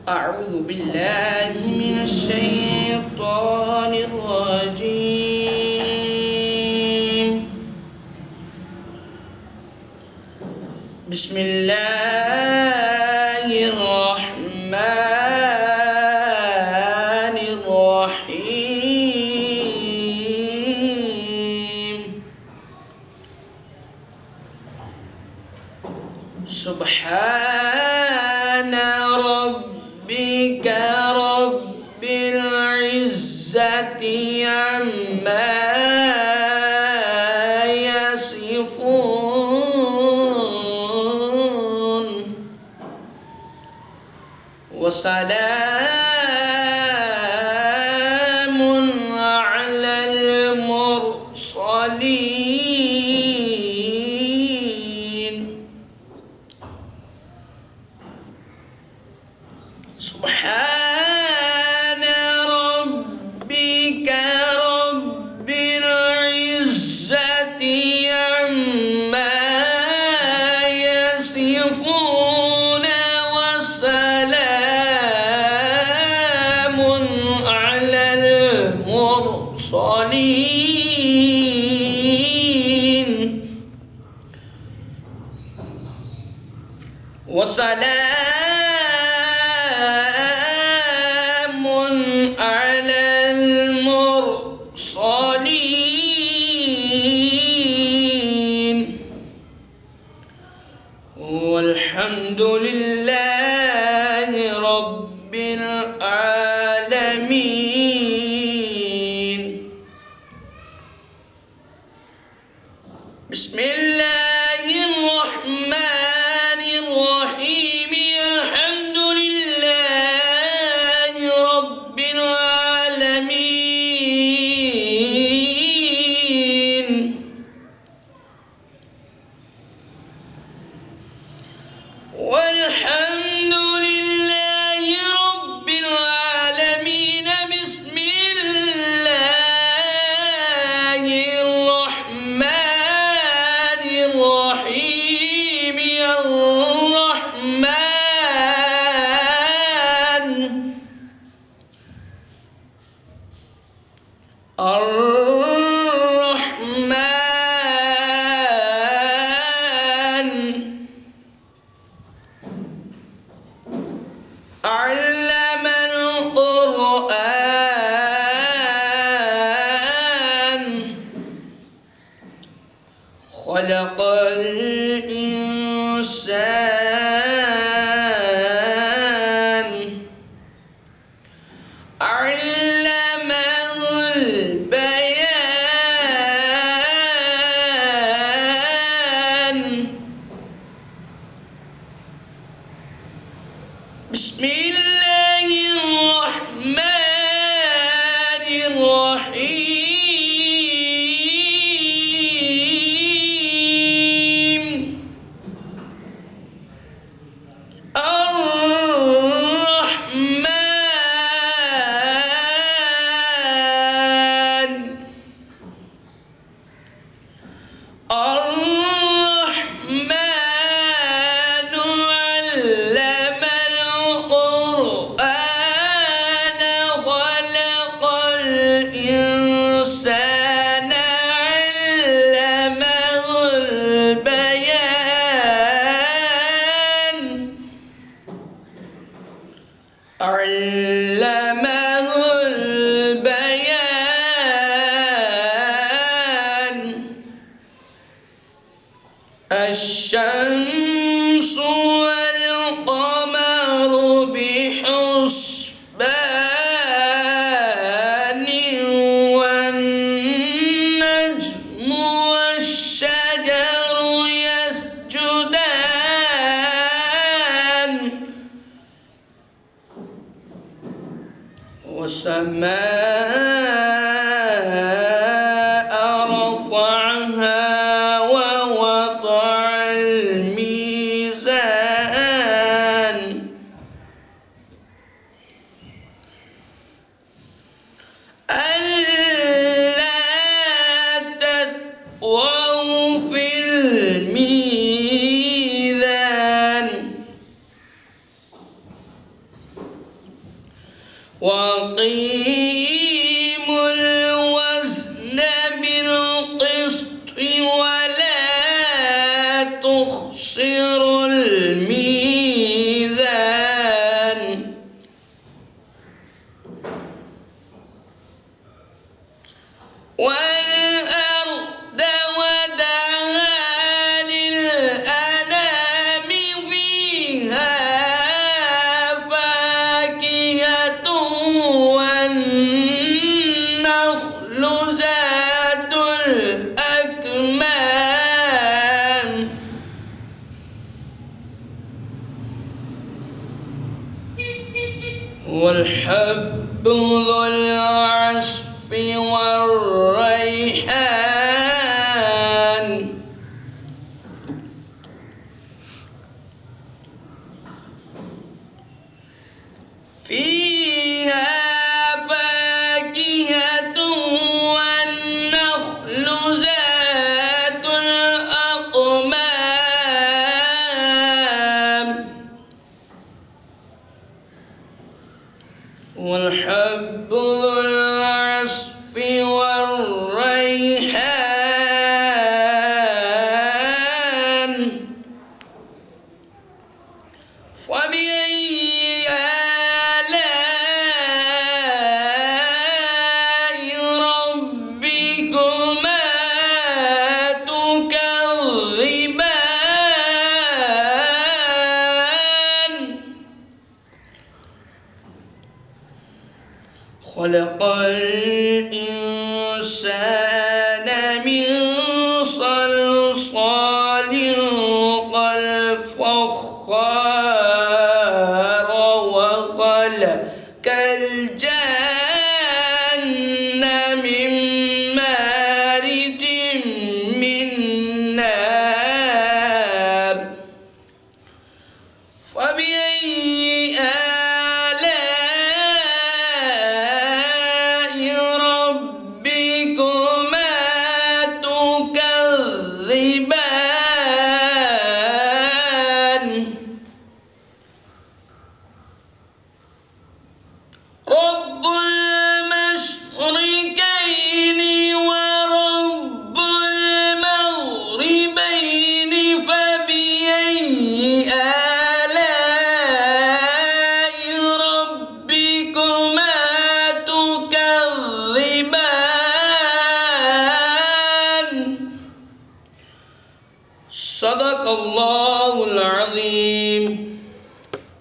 أعوذ بالله من الشيطان الرجيم. بسم الله الرحمن الرحيم. سبحان ربك رب العزة عما يصفون وسلام على المرسلين. سبحان ربك رب العزة عما يصفون وسلام على المرسلين وسلام على المرسلين والحمد لله رب العالمين. بسم الله الرحمن الرحيم. الحمد لله رب العالمين. والحمد لله رب العالمين. بسم الله الرحمن الرحيم. الرحمن علم القرآن خلق الإنسان علمه البيان. بسم الله الرحمن الرحيم. الرحمن علم القرآن خلق الإنسان علمه البيان. علمه البيان. الشمس والقمر بحسبان والنجم والشجر يسجدان والسماء رفعها ووضع الميزان ألا تطغوا في الميزان وأقيموا الوزن بالقسط ولا تخسروا الميزان والأرض وضعها للأنام فيها فاكهة والنخل ذات الأكمام والحب ذو العصف والريحان فيها فاكهة والنخل ذات الأقمام والحب ذو العصف والريحان فبأي آلاء ربكما تكذبان خلق الإنسان من صلصال كالفخار وخلق الجن